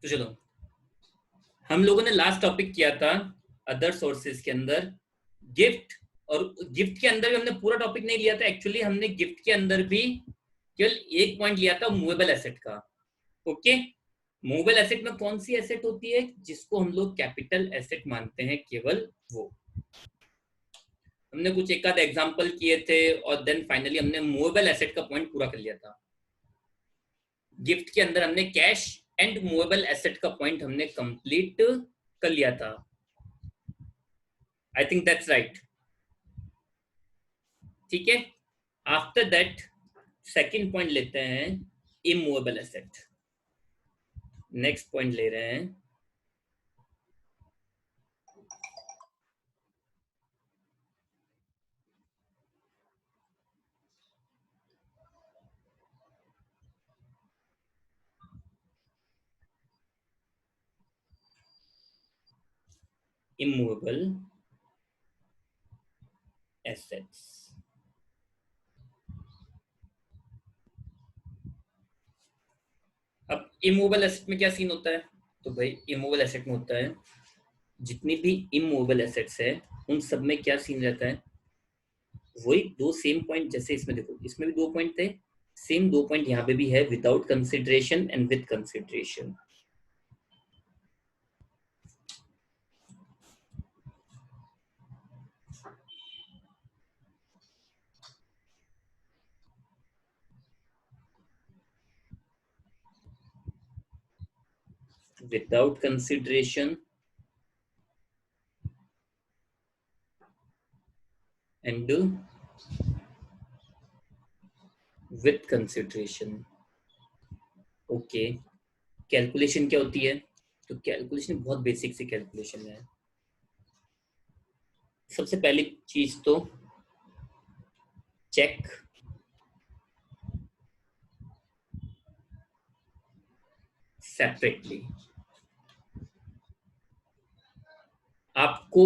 तो चलो, हम लोगों ने लास्ट टॉपिक किया था अदर सोर्सेज के अंदर गिफ्ट, और गिफ्ट के अंदर भी हमने पूरा टॉपिक नहीं लिया था एक्चुअली। हमने गिफ्ट के अंदर भी केवल एक पॉइंट लिया था मूवेबल एसेट का। ओके, मूवेबल एसेट में कौन सी एसेट होती है जिसको हम लोग कैपिटल एसेट मानते हैं, केवल वो। हमने कुछ एक आध एग्जांपल किए थे और देन फाइनली हमने मूवेबल एसेट का पॉइंट पूरा कर लिया था। गिफ्ट के अंदर हमने कैश एंड मूवेबल एसेट का पॉइंट हमने कंप्लीट कर लिया था। I think that's right. ठीक है, आफ्टर दैट सेकंड पॉइंट लेते हैं इमूवेबल एसेट। नेक्स्ट पॉइंट ले रहे हैं इमूवेबल एसेट्स। अब इमूवेबल एसेट में क्या सीन होता है? तो भाई इमूवेबल एसेट में होता है जितनी भी इमूवेबल एसेट्स है उन सब में क्या सीन रहता है, वही दो सेम पॉइंट। जैसे इसमें देखो, इसमें भी दो पॉइंट थे, सेम दो पॉइंट यहाँ पे भी है, without consideration and with consideration. without consideration and with consideration। Okay, calculation क्या होती है? तो कैलकुलेशन बहुत बेसिक सी कैलकुलेशन है। सबसे पहली चीज तो चेक सेपरेटली। आपको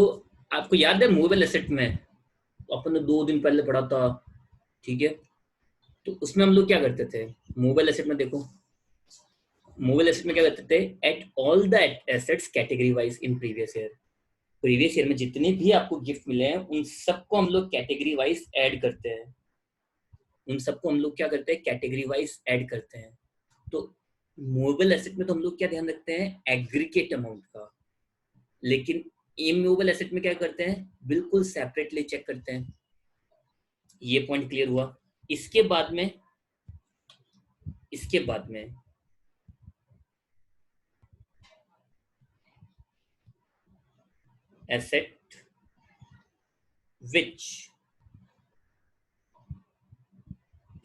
आपको याद है मूवेबल एसेट में अपन ने 2 दिन पहले पढ़ा था, ठीक है? तो उसमें हम लोग क्या करते थे मूवेबल एसेट में? देखो, मूवेबल एसेट में क्या करते थे, at all the assets category wise in previous year. Previous year में जितने भी आपको गिफ्ट मिले हैं उन सबको हम लोग कैटेगरी वाइज ऐड करते हैं। उन सबको हम लोग क्या करते हैं, कैटेगरी वाइज ऐड करते हैं। तो मूवेबल एसेट में तो हम लोग क्या ध्यान रखते हैं, एग्रीगेट अमाउंट का। लेकिन इमूवेबल एसेट में क्या करते हैं, बिल्कुल सेपरेटली चेक करते हैं। ये पॉइंट क्लियर हुआ। इसके बाद में asset which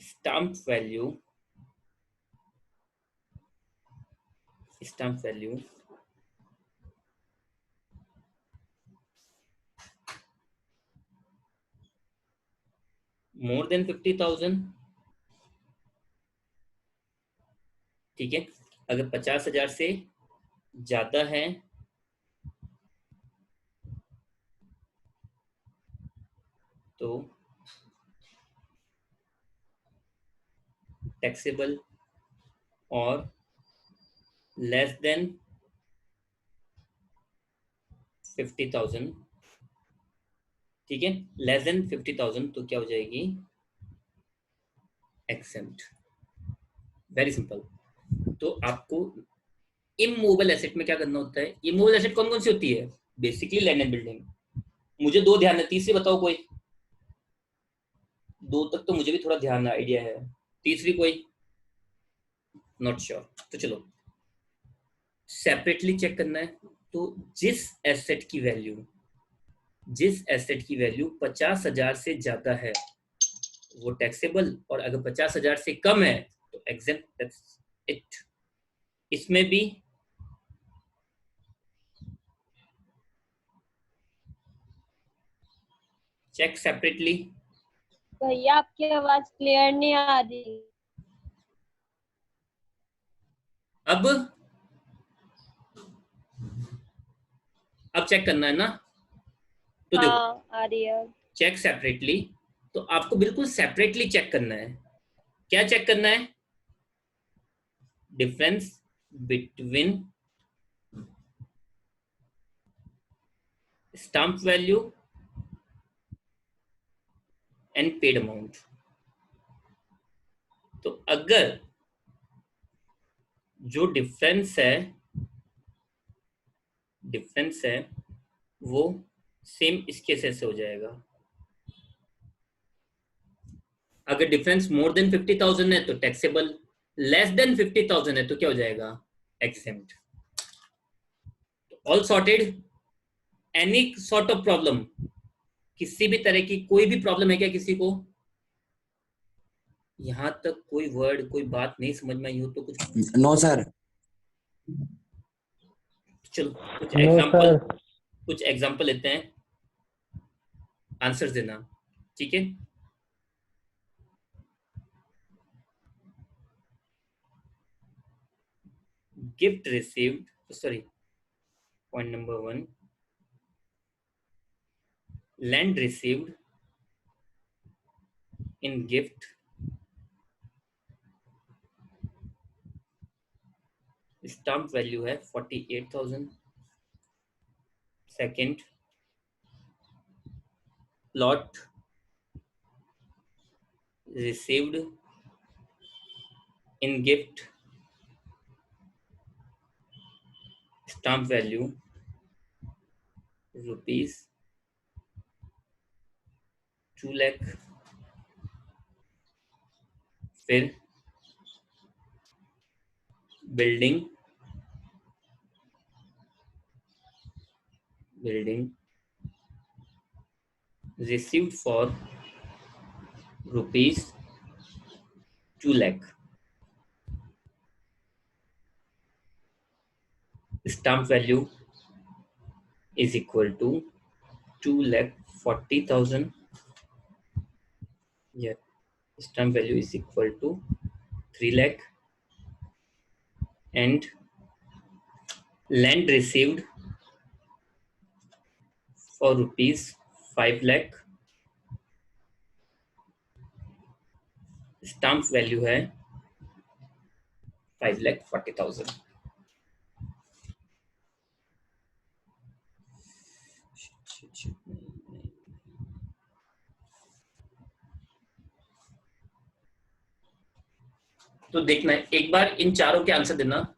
stamp value more than 50,000। ठीक है, अगर 50,000 से ज्यादा है तो टैक्सेबल, और लेस देन 50,000, ठीक है, लेस देन 50,000 तो क्या हो जाएगी, एक्सेम्प्ट। Very simple. तो आपको इमूवेबल एसेट में क्या करना होता है? इमूवेबल एसेट कौन कौन सी होती है? Basically land and building. मुझे दो ध्यान है, तीसरी बताओ कोई। दो तक तो मुझे भी थोड़ा ध्यान आइडिया है, तीसरी कोई नॉट श्योर। तो चलो सेपरेटली चेक करना है। तो जिस एसेट की वैल्यू 50,000 से ज्यादा है वो टैक्सेबल, और अगर 50,000 से कम है तो एग्जेम्प्ट। That's it. इसमें भी चेक सेपरेटली। भैया आपकी आवाज क्लियर नहीं आ रही। अब चेक करना है ना? तो देखो, हाँ आ रही है। चेक सेपरेटली, तो आपको बिल्कुल सेपरेटली चेक करना है। क्या चेक करना है? Difference between stamp value and paid amount. तो अगर जो डिफरेंस है वो सेम इसके से हो जाएगा। अगर डिफरेंस मोर देन 50,000 है तो टैक्सेबल, लेस देन 50,000 है तो क्या हो जाएगा, exempt. All sorted. Any sort of problem, किसी भी तरह की कोई भी प्रॉब्लम है क्या किसी को? यहां तक कोई वर्ड कोई बात नहीं समझ में आई हो तो कुछ नो सर। चलो नो कुछ एग्जांपल लेते हैं, आंसर देना, ठीक है। Gift received, sorry, point number 1, land received in gift, stamp value है 48,000। Second, plot received in gift, stamp value ₹2 lakh. फिर building received for ₹2 lakh, stamp value is equal to 2,40,000, yeah, stamp value is equal to 3 lakh, and land received for ₹5 lakh, stamp value है 5,40,000। तो देखना है एक बार इन चारों के answer देना।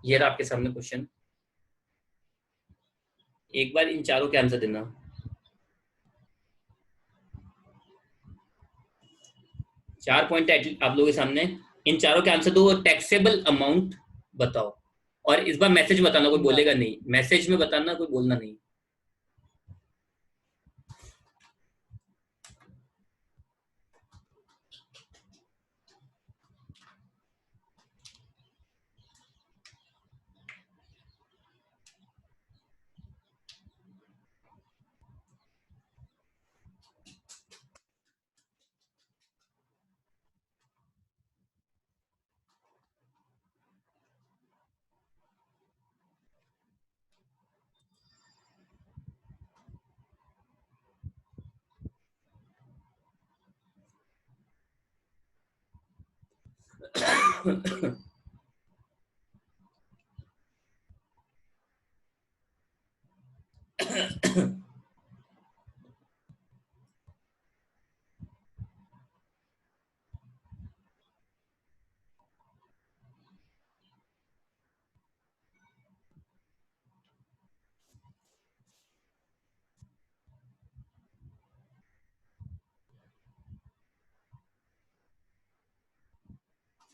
ये रहा आपके सामने क्वेश्चन, एक बार इन चारों के आंसर देना। चार पॉइंट आप लोगों के सामने, इन चारों के आंसर दो और टैक्सेबल अमाउंट बताओ। और इस बार मैसेज बताना, कोई बोलेगा नहीं, मैसेज में बताना, कोई बोलना नहीं।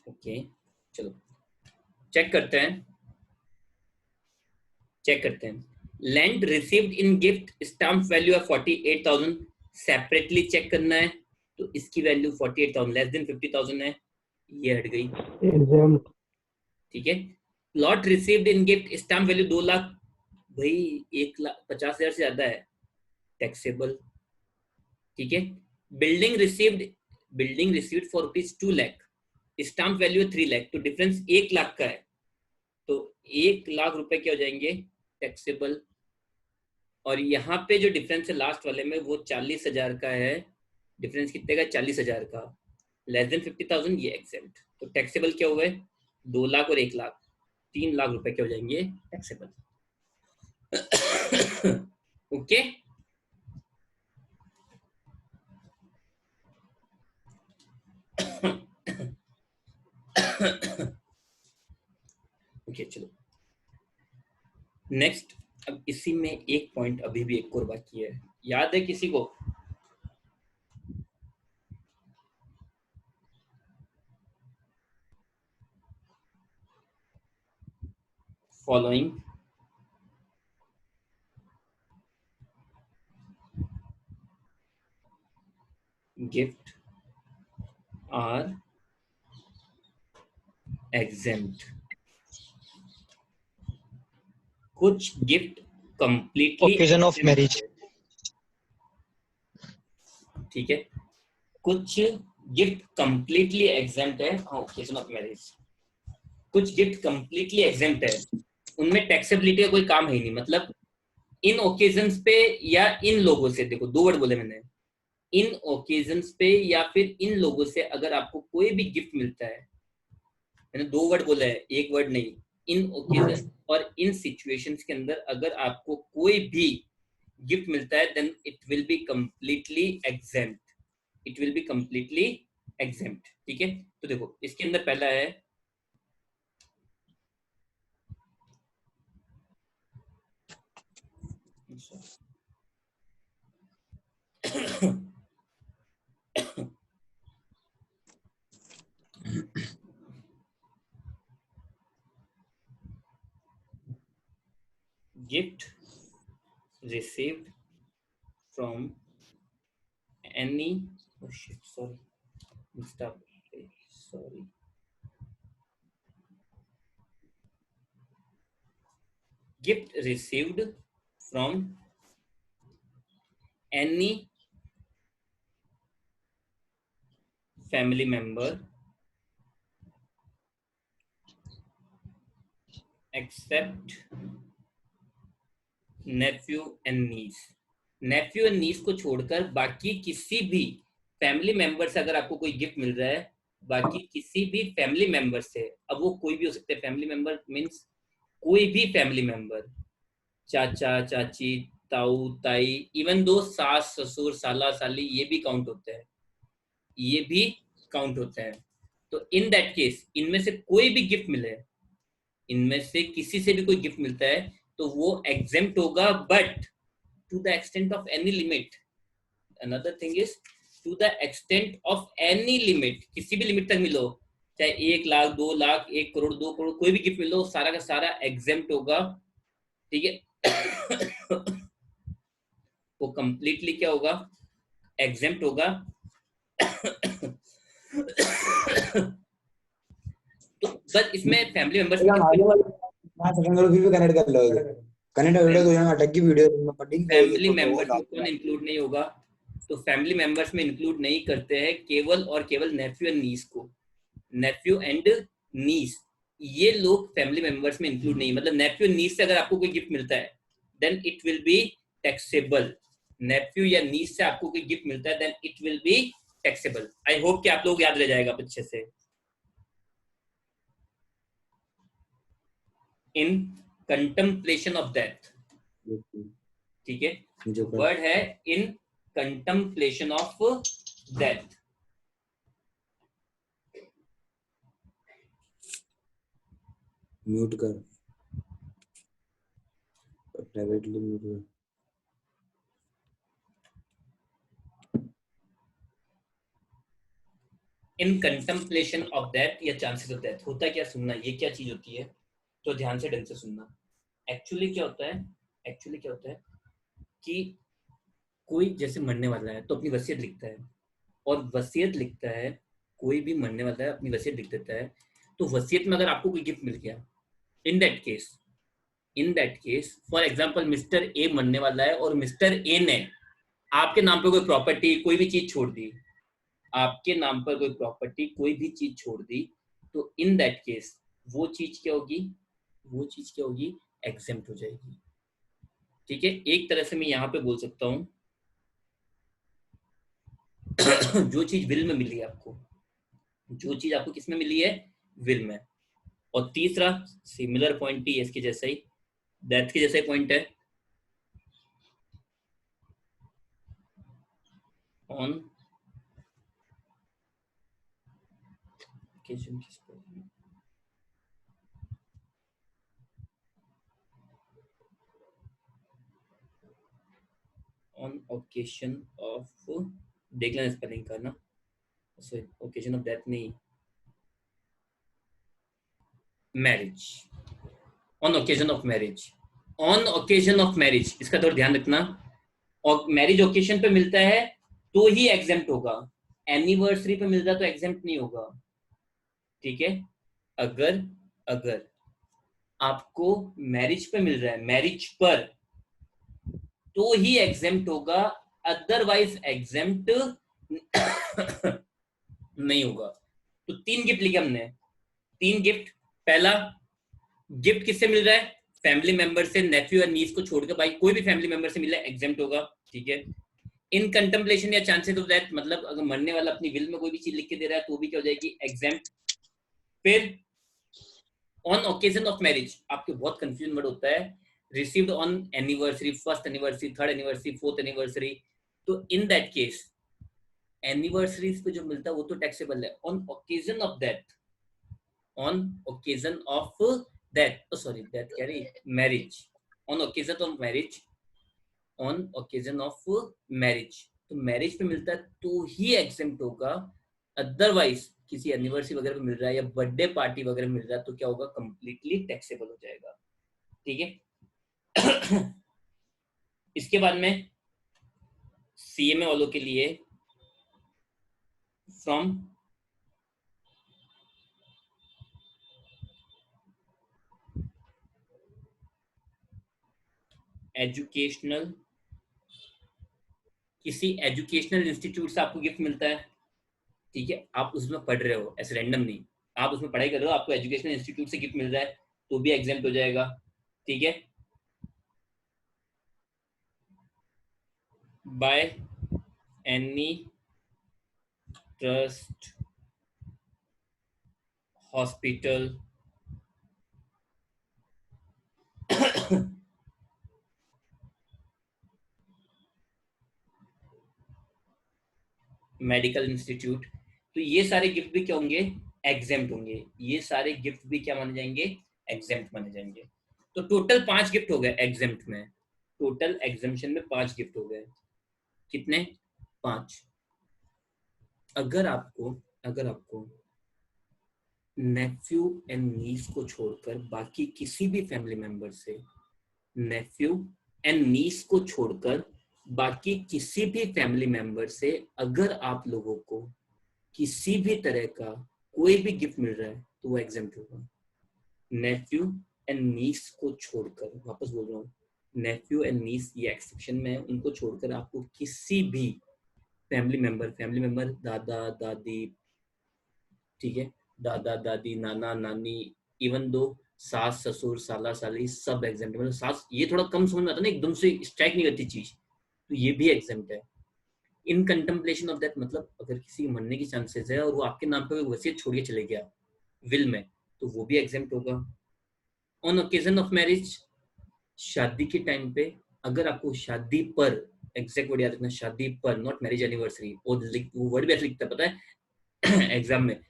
ओके, चलो चेक करते हैं। Land received in gift, stamp value है 48,000, सेपरेटली चेक करना है। तो इसकी वैल्यू 48,000 लेस देन 50,000 है, ये हट गई, ठीक है। Plot received in gift, stamp value 2 lakh, भाई 1,50,000 से ज्यादा है, टैक्सेबल, ठीक है। Building received for ₹2 lakh, stamp value है 3 लाख, तो डिफरेंस 1 लाख का है, तो 1 लाख रुपए क्या हो जाएंगे, टैक्सेबल। और यहाँ पे जो डिफरेंस है लास्ट वाले में वो 40,000 का है, डिफरेंस कितने का, 40,000 का, लेस देन 50,000 ये एक्सेप्ट। तो टैक्सेबल क्या हुए, 2 लाख और 1 लाख, 3 लाख रुपए क्या हो जाएंगे टैक्सेबल। ओके ओके चलो नेक्स्ट। अब इसी में एक पॉइंट अभी भी एक और बाकी है, याद है किसी को? Following gift are exempt. कुछ gift completely occasion of marriage. ठीक है, कुछ गिफ्ट कंप्लीटली एग्जेम्प्ट है ओकेजन ऑफ मैरिज। कुछ गिफ्ट कंप्लीटली एग्जेम्प्ट है, उनमें टैक्सेबिलिटी का कोई काम है ही नहीं। मतलब इन ओकेजन्स पे या इन लोगों से, देखो दो वर्ड बोले मैंने, इन ओकेजन्स पे या फिर इन लोगों से अगर आपको कोई भी गिफ्ट मिलता है, मैंने दो वर्ड बोला है, एक वर्ड नहीं, इन ओकेजन और इन सिचुएशंस के अंदर अगर आपको कोई भी गिफ्ट मिलता है then it will be completely exempt. It will be completely exempt. ठीक है, तो देखो इसके अंदर पहला है gift received from any oh shit sorry stop sorry gift received from any family member except nephew and niece। Nephew and niece को छोड़कर बाकी किसी भी फैमिली मेंबर से अगर आपको कोई गिफ्ट मिल रहा है, बाकी किसी भी फैमिली मेंबर से, अब वो कोई भी हो सकते हैं, फैमिली मेंबर मींस कोई भी फैमिली मेंबर, चाचा चाची ताऊ ताई, इवन दो सास ससुर साला साली, ये भी काउंट होते हैं, ये भी काउंट होते हैं। तो इन दैट केस इनमें से कोई भी गिफ्ट मिले, इनमें से किसी से भी कोई गिफ्ट मिलता है तो वो एग्जेम्प्ट होगा, but to the extent of any limit. Another thing is to the extent of any limit, किसी भी लिमिट तक मिलो, चाहे 1 लाख 2 लाख 1 करोड़ 2 करोड़, कोई भी गिफ्ट मिलो सारा का सारा एग्जेम्प्ट होगा। ठीक है वो कंप्लीटली क्या होगा, एग्जेम्प्ट होगा। तो बस इसमें फैमिली मेंबर्स फैमिली मेंबर्स में कौन इंक्लूड नहीं होगा, तो फैमिली मेंबर्स में इंक्लूड नहीं करते हैं केवल और केवल नेफ्यू एंड नीस को। नेफ्यू एंड नीस ये लोग फैमिली मेंबर्स में इंक्लूड नहीं, मतलब नेफ्यू एंड नीस से अगर आपको कोई गिफ्ट मिलता है then it will be taxable. Nephew या नीस से आपको कोई गिफ्ट मिलता है then it will be taxable. I hope कि आप लोग याद रह जाएगा अच्छे से। इन कंटेम्पलेशन ऑफ डेथ, ठीक है, वर्ड है इन कंटेम्पलेशन ऑफ डेथ। म्यूट कर, प्राइवेटली म्यूट कर। इन कंटेम्पलेशन ऑफ डेथ या चांसेस ऑफ डेथ, होता क्या, सुनना, ये क्या चीज होती है तो ध्यान से ढंग से सुनना। एक्चुअली क्या होता है, एक्चुअली क्या होता है कि कोई जैसे मरने वाला है तो अपनी वसीयत लिखता है, और वसीयत लिखता है, कोई भी मरने वाला है अपनी वसीयत लिख देता है, तो वसीयत में अगर आपको कोई गिफ्ट मिल गया, in that case for example mister A मरने वाला है और मिस्टर ए ने आपके नाम पे कोई प्रॉपर्टी कोई भी चीज छोड़ दी, आपके नाम पर कोई प्रॉपर्टी कोई भी चीज छोड़ दी, तो इन दैट केस वो चीज क्या होगी, वो चीज क्या होगी, एग्जेम्प्ट हो जाएगी। ठीक है, एक तरह से मैं यहाँ पे बोल सकता हूँ जो चीज विल में मिली है आपको, जो चीज आपको किसमें मिली है, विल में। और तीसरा सिमिलर पॉइंट ही इसके जैसा ही, डेथ के जैसा ही पॉइंट है, on occasion on occasion of, देख लेना स्पेलिंग का ना, ओकेजन ऑफ डेथ नहीं, marriage, on occasion of marriage, on occasion of marriage, इसका थोड़ा ध्यान रखना। और मैरिज ओकेशन पे मिलता है तो ही एग्जेम्प्ट होगा, एनिवर्सरी पे मिलता तो एग्जेम्प्ट नहीं होगा, ठीक है। अगर अगर आपको मैरिज पे मिल रहा है, मैरिज पर, तो ही एग्जेम्प्ट होगा, अदरवाइज एग्जेम्प्ट नहीं होगा। तो 3 गिफ्ट लिखे हमने, 3 गिफ्ट। पहला गिफ्ट किससे मिल रहा है, फैमिली मेंबर से, नेफ्यू और नीस को छोड़कर भाई कोई भी फैमिली मेंबर से मिला है एग्जेम्प्ट होगा, ठीक है। इन कंटेम्पलेशन या चांसेस ऑफ डेथ, मतलब अगर मरने वाला अपनी विल में कोई भी चीज लिख के दे रहा है तो भी क्या हो जाएगी, एग्जेम्प्ट। फिर ऑन ओकेजन ऑफ मैरिज, आपके बहुत कंफ्यूजन वर्ड होता है, received on anniversary, first anniversary, third anniversary, fourth anniversary, तो इन दैट केस एनिवर्सरीज पे जो मिलता है वो तो टैक्सेबल है। On occasion of death, on occasion of death, sorry death कह रही, marriage, on occasion of marriage, on occasion of marriage, तो मैरिज पे मिलता है तो ही एग्जेम्प्ट होगा, अदरवाइज किसी एनिवर्सरी वगैरह पे मिल रहा है या बर्थडे पार्टी वगैरह मिल रहा है तो क्या होगा, कंप्लीटली टैक्सेबल हो जाएगा, ठीक है। इसके बाद में सीएमए वालों के लिए फ्रॉम एजुकेशनल, किसी एजुकेशनल इंस्टीट्यूट से आपको गिफ्ट मिलता है, ठीक है, आप उसमें पढ़ रहे हो ऐसे रैंडम नहीं, आप उसमें पढ़ाई कर रहे हो, आपको एजुकेशनल इंस्टीट्यूट से गिफ्ट मिल रहा है तो भी एग्जेम्प्ट हो जाएगा, ठीक है। By any trust, hospital, medical institute, तो ये सारे गिफ्ट भी क्या होंगे, एग्जेम्प्ट होंगे, ये सारे गिफ्ट भी क्या माने जाएंगे, एग्जेम्प्ट माने जाएंगे। तो टोटल 5 गिफ्ट हो गए एग्जेम्प्ट में, टोटल एग्जेम्पशन में 5 गिफ्ट हो गए, कितने, 5। अगर आपको नेफ्यू एंड नीस को छोड़कर बाकी किसी भी फैमिली मेंबर से, नेफ्यू एंड नीस को छोड़कर बाकी किसी भी फैमिली मेंबर से अगर आप लोगों को किसी भी तरह का कोई भी गिफ्ट मिल रहा है तो वो एग्जेम्प्ट होगा। नेफ्यू एंड नीस को छोड़कर, वापस बोल रहा हूँ, नेफ्यू एंड नीस ये एक्सेप्शन में है, उनको छोड़कर आपको किसी भी फैमिली मेंबर दादा दादी, ठीक है, दादा दादी, नाना नानी, इवन दो सास ससुर साला साली, सब एग्जेम्प्ट, मतलब सास ये थोड़ा कम समझ में आता है ना, एकदम से स्ट्राइक नहीं करती चीज, तो ये भी एग्जेम्प्ट है। इन कंटेम्पलेशन ऑफ डेथ, मतलब अगर किसी के मरने की चांसेस है और वो आपके नाम पे वसीयत छोड़ के चले गया विल में, तो वो भी एग्जेम्प्ट होगा। ऑन ओकेजन ऑफ मैरिज, शादी के टाइम पे अगर आपको शादी पर, एग्जैक्ट वर्ड याद रखना, शादी पर, नॉट मैरिज एनिवर्सरी, वो वर्ड भी ऐसे लिखता है पता है एग्जाम में,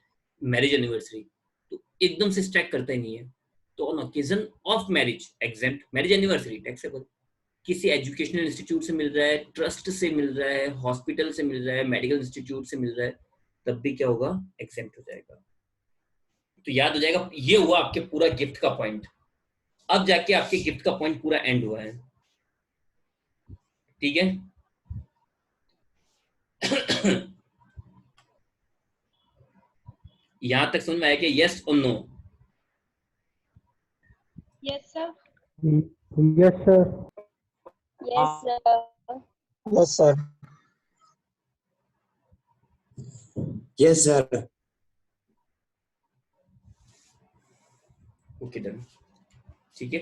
मैरिज एनिवर्सरी, तो एकदम से स्ट्राइक करता ही नहीं है। तो on occasion of marriage exempt, marriage anniversary taxable, किसी एजुकेशनल इंस्टीट्यूट से मिल रहा है, ट्रस्ट से मिल रहा है, हॉस्पिटल से मिल रहा है, मेडिकल इंस्टीट्यूट से मिल रहा है, तब भी क्या होगा, एग्जेम्प्ट हो जाएगा। तो याद हो जाएगा, ये हुआ आपके पूरा गिफ्ट का पॉइंट। अब जाके आपके गिफ्ट का पॉइंट पूरा एंड हुआ है, ठीक है। यहां तक समझ में आया कि यस और no? Yes sir. Yes sir. Yes sir. Yes sir. Yes sir. Okay done, ठीक है।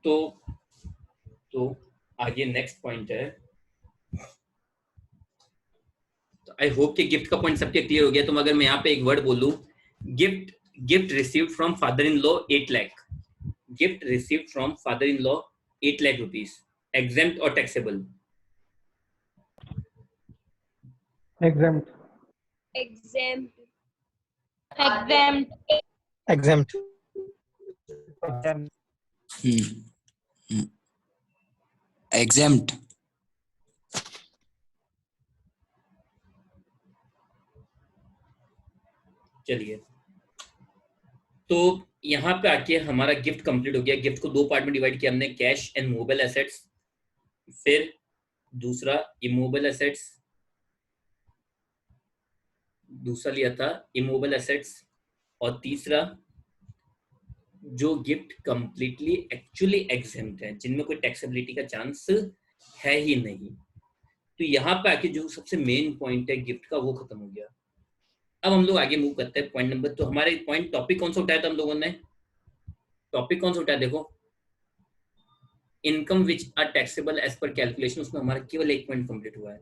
तो आगे नेक्स्ट पॉइंट है, तो आई होप कि गिफ्ट का पॉइंट सबके क्लियर हो गया। तो अगर मैं यहाँ पे एक वर्ड बोलूं, gift received from father in law 8 lakh, gift received from father in law 8 lakh rupees, exempt और taxable? exempt, exempt, exempt, exempt, exempt, Exempt. चलिए, तो यहाँ पे आके हमारा गिफ्ट कंप्लीट हो गया। गिफ्ट को दो पार्ट में डिवाइड किया हमने, कैश एंड मोबाइल एसेट्स, फिर दूसरा इमोबाइल एसेट्स, दूसरा लिया था इमोबाइल एसेट्स, और तीसरा जो गिफ्ट कंप्लीटली एक्चुअली एग्जेम्प्ट है, जिनमें कोई टैक्सेबिलिटी का चांस है ही नहीं। तो यहाँ पे आके जो सबसे मेन पॉइंट है गिफ्ट का, वो खत्म हो गया। अब हम लोग आगे मूव करते हैं पॉइंट नंबर। तो हमारे पॉइंट टॉपिक कौन सा उठाया था हम लोगों ने? टॉपिक कौन सा उठाया? देखो, income which are taxable as per calculation, उसमें हमारा केवल एक पॉइंट कंप्लीट हुआ है।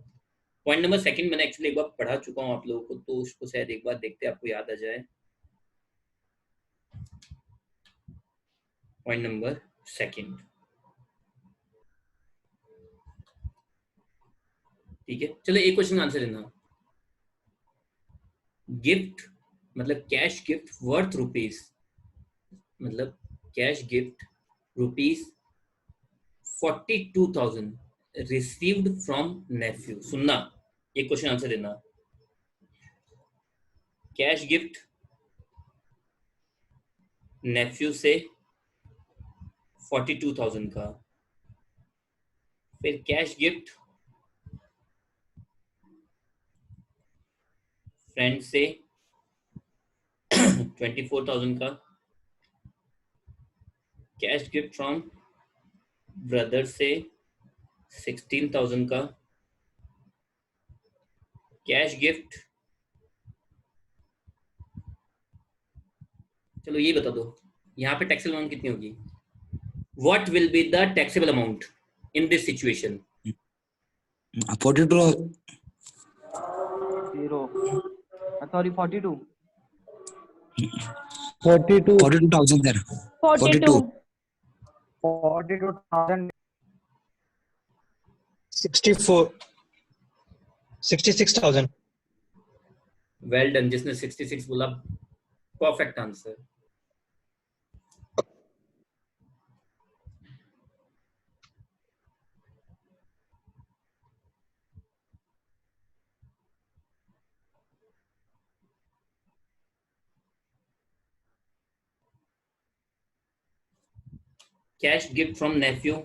पॉइंट नंबर सेकंड मैंने एक्चुअली एक बार पढ़ा चुका हूँ आप लोगों को, तो उसको शायद एक बार देखते आपको याद आ जाए। पॉइंट नंबर सेकंड, ठीक है। चलो एक क्वेश्चन आंसर देना। गिफ्ट मतलब कैश गिफ्ट वर्थ रुपीज, मतलब cash gift rupees 42,000 received from nephew. सुनना, ये क्वेश्चन आंसर देना। कैश गिफ्ट नेफ्यू से 42,000 का, फिर कैश गिफ्ट फ्रेंड से 24,000 का, कैश गिफ्ट फ्रॉम ब्रदर से 16,000 का, कैश गिफ्ट, चलो ये बता दो यहाँ पे टैक्सेबल अमाउंट कितनी होगी? What will be the taxable amount in this situation? 42. 42. 42, 42,000 there. 42, 42,000, 64, 66,000. Well done, जिसने 66 बोला, perfect answer. Cash gift from nephew,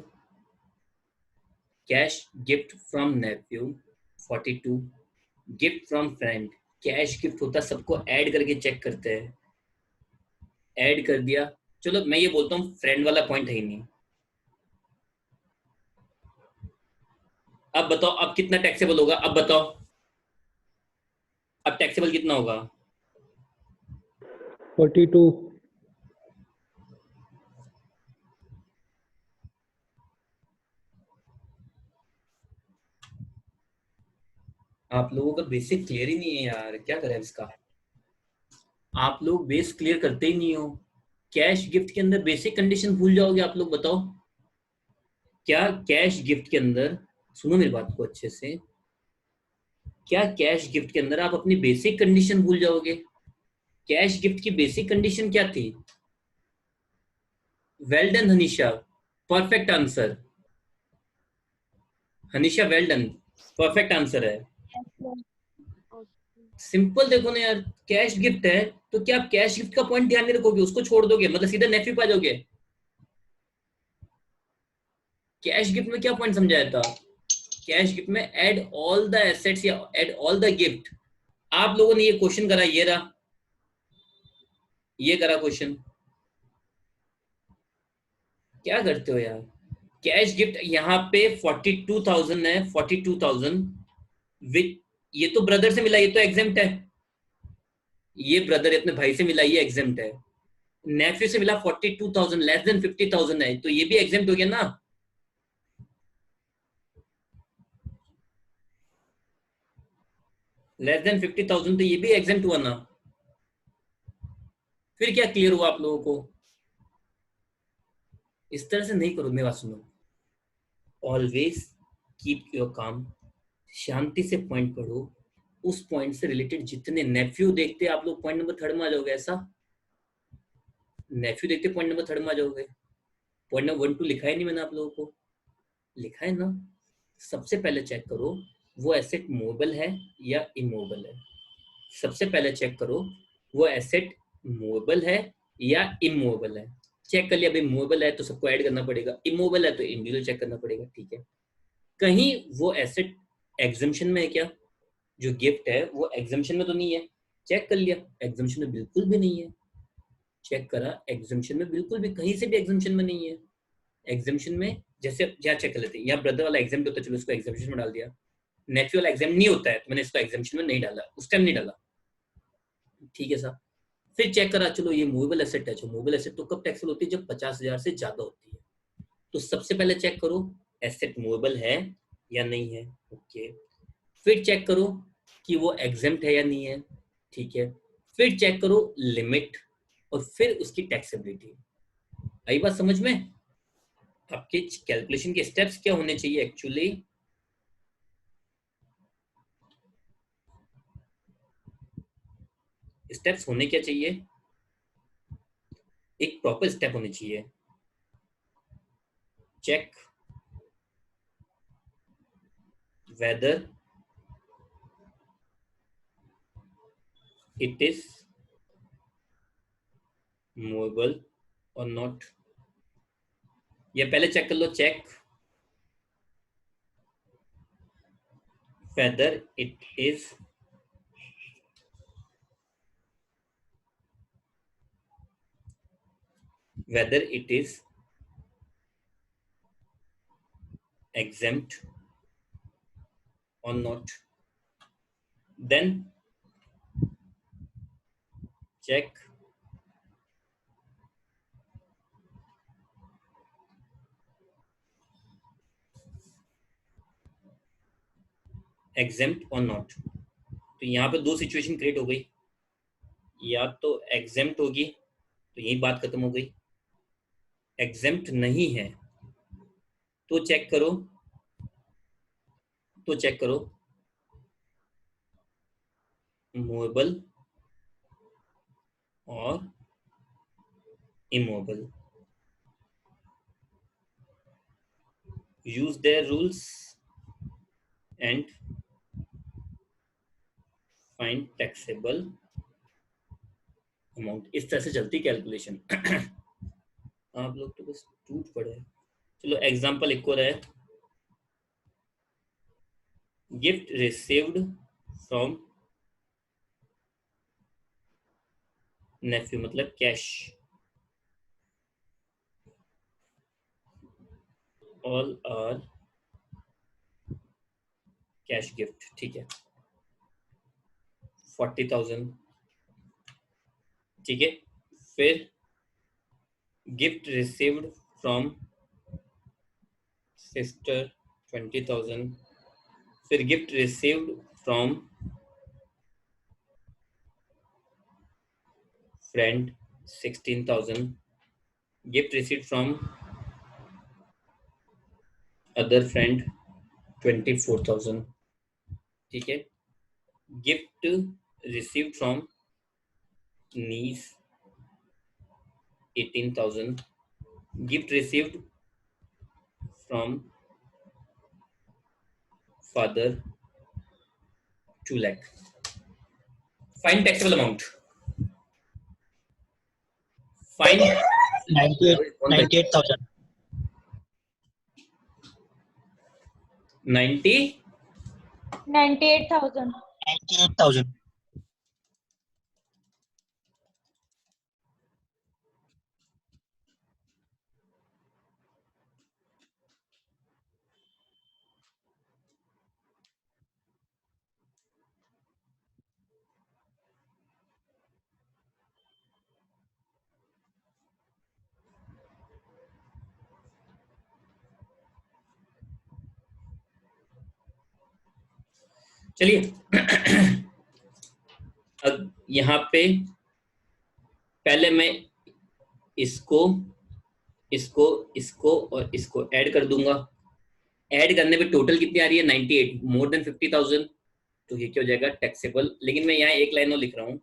cash gift from nephew 42, gift from friend, cash gift होता सबको ऐड करके चेक करते हैं, add कर दिया। चलो मैं ये बोलता हूँ फ्रेंड वाला पॉइंट है ही नहीं। अब बताओ अब कितना टैक्सेबल होगा? अब बताओ अब टैक्सेबल कितना होगा? 42, आप लोगों का बेसिक क्लियर ही नहीं है यार, क्या करें इसका? आप लोग बेस क्लियर करते ही नहीं हो। कैश गिफ्ट के अंदर बेसिक कंडीशन भूल जाओगे आप लोग? बताओ क्या कैश गिफ्ट के अंदर, सुनो मेरी बात को अच्छे से, क्या कैश गिफ्ट के अंदर आप अपनी बेसिक कंडीशन भूल जाओगे? कैश गिफ्ट की बेसिक कंडीशन क्या थी? Well done Hanisha, perfect answer. Hanisha well done, perfect answer है। सिंपल देखो ना यार, कैश गिफ्ट है तो क्या आप कैश गिफ्ट का पॉइंट ध्यान नहीं रखोगे, उसको छोड़ दोगे, मतलब सीधा नेफ्यू पे आ जाओगे? कैश गिफ्ट में क्या पॉइंट समझाया था? कैश गिफ्ट में ऐड ऑल द एसेट्स या ऐड ऑल द गिफ्ट। आप लोगों ने ये क्वेश्चन करा, ये रहा, ये करा क्वेश्चन, क्या करते हो यार? कैश गिफ्ट यहाँ पे 42,000 है, 42,000 विच, ये तो ब्रदर से मिला, ये तो एग्जेम्प्ट है। ये ब्रदर अपने भाई से मिला, ये एग्जेम्प्ट है। नेफ्यू से मिला 42,000, लेस देन 50,000 है, तो ये भी एग्जेम्प्ट हो गया ना। लेस देन 50,000 तो ये भी एग्जेम्प्ट हुआ ना। फिर क्या क्लियर हुआ आप लोगों को? इस तरह से नहीं करो, मेरी बात सुनो। ऑलवेज कीप योर काम, शांति से पॉइंट पढ़ो, उस पॉइंट से रिलेटेड जितने नेफ्यू देखते आप लोग पॉइंट नंबर 3 में आ जाओगे। ऐसा नेफ्यू देखते पॉइंट नंबर 3 में आ जाओगे। पॉइंट नंबर 1 2 लिखा है नहीं मैंने आप लोगों को, लिखा है ना। सबसे पहले चेक करो वो एसेट मूवेबल है या इमूवेबल है। सबसे पहले चेक करो वो एसेट मूवेबल है या इमूवेबल है। चेक कर लिया भाई, मूवेबल है तो सबको ऐड करना पड़ेगा, इमूवेबल है तो इंडिविजुअल चेक करना पड़ेगा। ठीक है, कहीं वो एसेट एग्जम्पशन में है क्या? जो गिफ्ट है वो एग्जम्पशन में तो नहीं है। चेक कर लिया, एग्जम्पशन में बिल्कुल भी नहीं है। चेक करा, एग्जम्पशन में बिल्कुल भी, कहीं से भी एग्जम्पशन में नहीं है। एग्जम्पशन में जैसे यहाँ चेक कर लेते हैं, यहाँ ब्रदर वाला एग्जाम होता है, चलो इसको एग्जम्पशन में डाल दिया। नेफ्यू वाला एग्जाम नहीं होता है तो मैंने इसको एग्जम्पशन में नहीं डाला, उस टाइम नहीं डाला। ठीक है सर। फिर चेक करा, चलो ये मूवेबल एसेट है। जो मूवेबल एसेट तो कब टैक्सेबल होती है? जब 50,000 से ज्यादा होती है। तो सबसे पहले चेक करो एसेट मूवेबल है या नहीं है। ओके, फिर चेक करो कि वो एग्जेम्प्ट है या नहीं है। ठीक है, फिर चेक करो लिमिट और फिर उसकी टैक्सेबिलिटी। आई बात समझ में? आपके कैलकुलेशन के स्टेप्स क्या होने चाहिए एक्चुअली? स्टेप्स होने क्या चाहिए? एक प्रॉपर स्टेप होनी चाहिए। Check whether it is movable or not. ये पहले चेक कर लो, check whether it is exempt or not. Then check exempt or not। तो यहाँ पे दो सिचुएशन क्रिएट हो गई, या तो exempt होगी तो यही बात खत्म हो गई, exempt नहीं है तो चेक करो, मूवेबल और immovable. Use their rules and find taxable amount. इस तरह से चलती कैलकुलेशन। आप लोग तो बस टूट पड़े। चलो एग्जांपल एक और है, गिफ्ट रिसीव्ड फ्रॉम नेफ्यू, मतलब cash. All are cash gift. ठीक है, 40,000। ठीक है, फिर गिफ्ट रिसीव्ड फ्रॉम सिस्टर 20,000, फिर gift received from friend 16,000, gift received from other friend 24,000। ठीक है, gift received from niece 18,000, gift received from father 2 lakh। Find taxable amount. Find 98,000। 98,000। 98,000। चलिए अब यहाँ पे पहले मैं इसको इसको इसको और इसको ऐड कर दूंगा। ऐड करने पे टोटल कितनी आ रही है? 98, मोर देन 50,000। तो ये क्या हो जाएगा, टैक्सेबल। लेकिन मैं यहाँ एक लाइन और लिख रहा हूँ,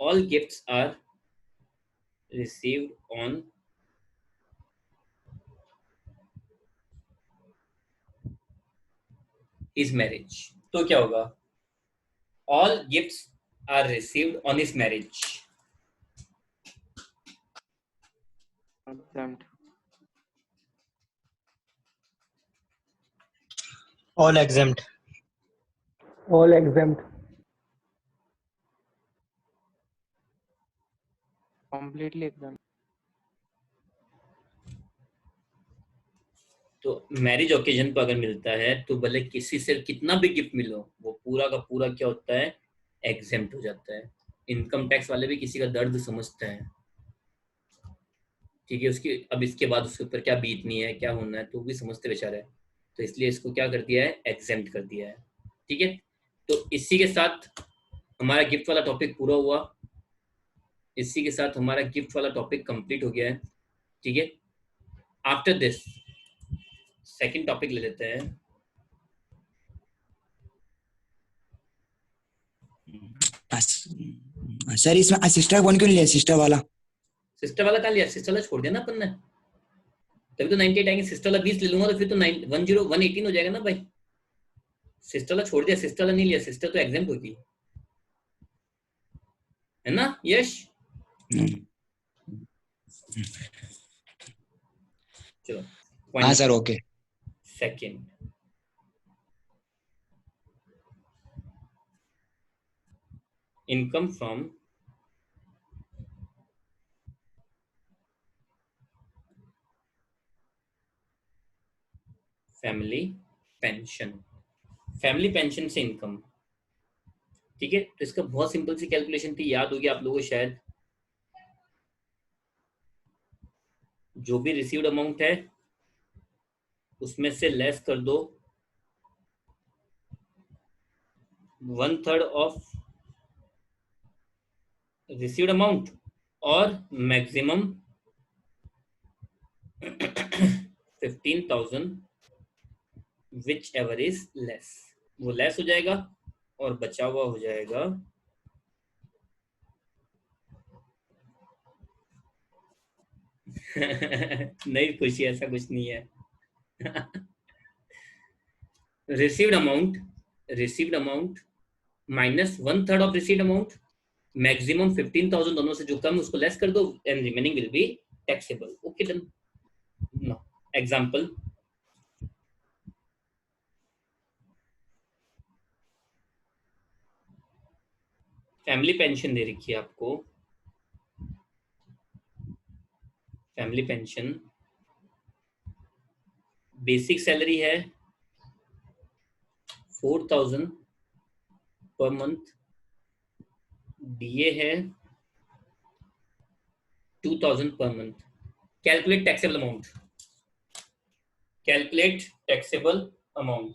all gifts are received on his marriage. तो क्या होगा, all gifts are received on his marriage. exempt, all exempt, All exempt. completely exempt, तो मैरिज ओकेजन पर अगर मिलता है तो भले किसी से कितना भी गिफ्ट मिलो, वो पूरा का पूरा क्या होता है, एग्जेम्प्ट हो जाता है। इनकम टैक्स वाले भी किसी का दर्द समझते हैं, ठीक है। उसकी अब इसके बाद उसके ऊपर क्या बीतनी है, क्या होना है, तो भी समझते बेचारे। तो इसलिए इसको क्या कर दिया है, एग्जेम्प्ट कर दिया है, ठीक है। तो इसी के साथ हमारा गिफ्ट वाला टॉपिक पूरा हुआ, इसी के साथ हमारा गिफ्ट वाला टॉपिक कंप्लीट हो गया है, ठीक है। आफ्टर दिस सेकंड टॉपिक ले लेते हैं। सर इसमें सिस्टर वन क्यों नहीं लिया, सिस्टर वाला? सिस्टर वाला कहाँ लिया, सिस्टर वाला छोड़ दिया ना अपन ने, तभी तो 98 आएंगे। सिस्टर वाला 20 ले लूंगा तो फिर तो 118 हो जाएगा ना भाई। सिस्टर वाला छोड़ दिया, सिस्टर वाला नहीं लिया, सिस्टर तो एग्जाम्प्ट होगी, है ना यश? चलो हाँ sir, okay. Second, income from family pension. Family pension से इनकम, ठीक है। तो इसका बहुत सिंपल सी कैलकुलेशन थी, याद होगी आप लोगों को शायद। जो भी रिसीव्ड अमाउंट है उसमें से लेस कर दो 1/3 ऑफ रिसीव्ड अमाउंट, और maximum 15,000 which ever is less. वो लेस हो जाएगा और बचा हुआ हो जाएगा नहीं खुशी, ऐसा कुछ नहीं है। Received amount minus 1/3 of received amount, maximum 15,000, दोनों से जो कम उसको लेस कर दो, and remaining will be taxable. Okay done. No example, family pension दे रखी है आपको, फैमिली पेंशन बेसिक सैलरी है 4,000 पर मंथ, डीए है 2,000 per month. Calculate taxable amount, calculate taxable amount.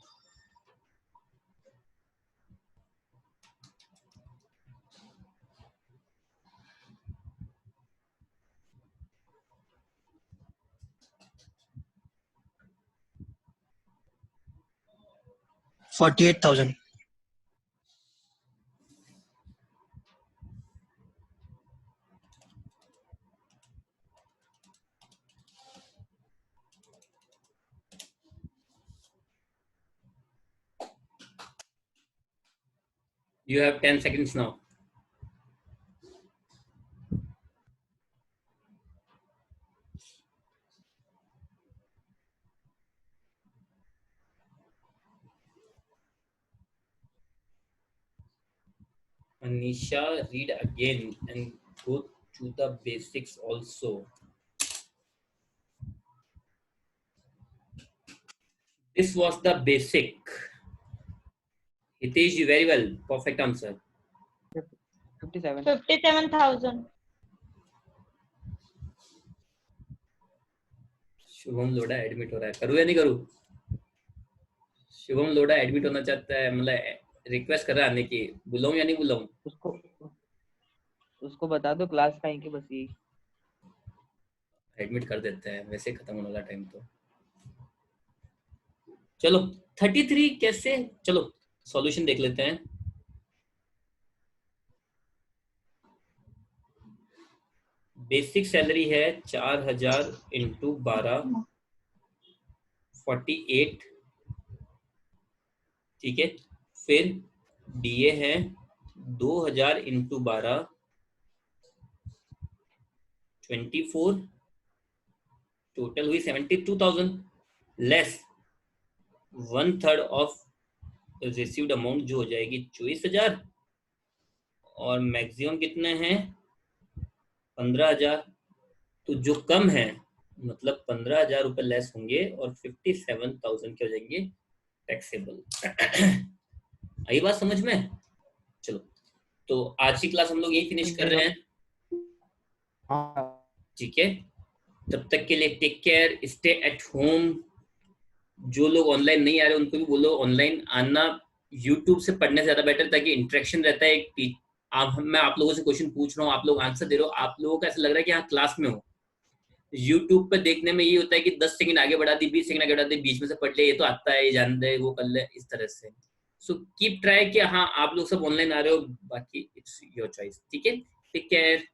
$48,000. You have 10 seconds now. Anisha, read again and go to the basics also. This was the basic. Hitesh, you very well. Perfect answer. 57. 57,000. Shubham Lodha admit हो रहा है, करूँ या नहीं करूँ? Shubham Lodha admit होना चाहता है, मतलब रिक्वेस्ट कर रहा है आने की, बुलाऊं या नहीं बुलाऊं? उसको बता दो क्लास टाइम की, बस यही। एडमिट कर देते हैं, वैसे खत्म होने वाला टाइम तो। चलो 33 कैसे, चलो सॉल्यूशन देख लेते हैं। बेसिक सैलरी है 4000 इंटू 12, 48, ठीक है। फिर डीए है 2000 इंटू 12, 24, टोटल हुई 72,000, लेस 1/3 ऑफ रिसीव्ड अमाउंट जो हो जाएगी 24,000, और मैक्सिमम कितने हैं 15,000। तो जो कम है मतलब 15,000 रुपए लेस होंगे और 57,000 के हो जाएंगे टैक्सेबल। आई बात समझ में? चलो तो आज की क्लास हम लोग यही फिनिश कर रहे हैं, ठीक है। तब तक के लिए take care, stay at home. जो लोग ऑनलाइन नहीं आ रहे उनको भी बोलो ऑनलाइन आना, यूट्यूब से पढ़ने से ज्यादा बेटर, ताकि इंटरेक्शन रहता है। एक मैं आप लोगों से क्वेश्चन पूछ रहा हूँ, आप लोग आंसर दे रहे हो, आप लोगों को ऐसा लग रहा है कि हाँ क्लास में हो। यूट्यूब पे देखने में ये होता है कि 10 सेकंड आगे बढ़ा दी, 20 सेकंड आगे बढ़ा दी, बीच में से पढ़ ले, ये तो आता है, ये जान दे, वो कर ले, इस तरह से। सो कीप ट्राई कि हाँ आप लोग सब ऑनलाइन आ रहे हो, बाकी इट्स योर चॉइस, ठीक है। Take care.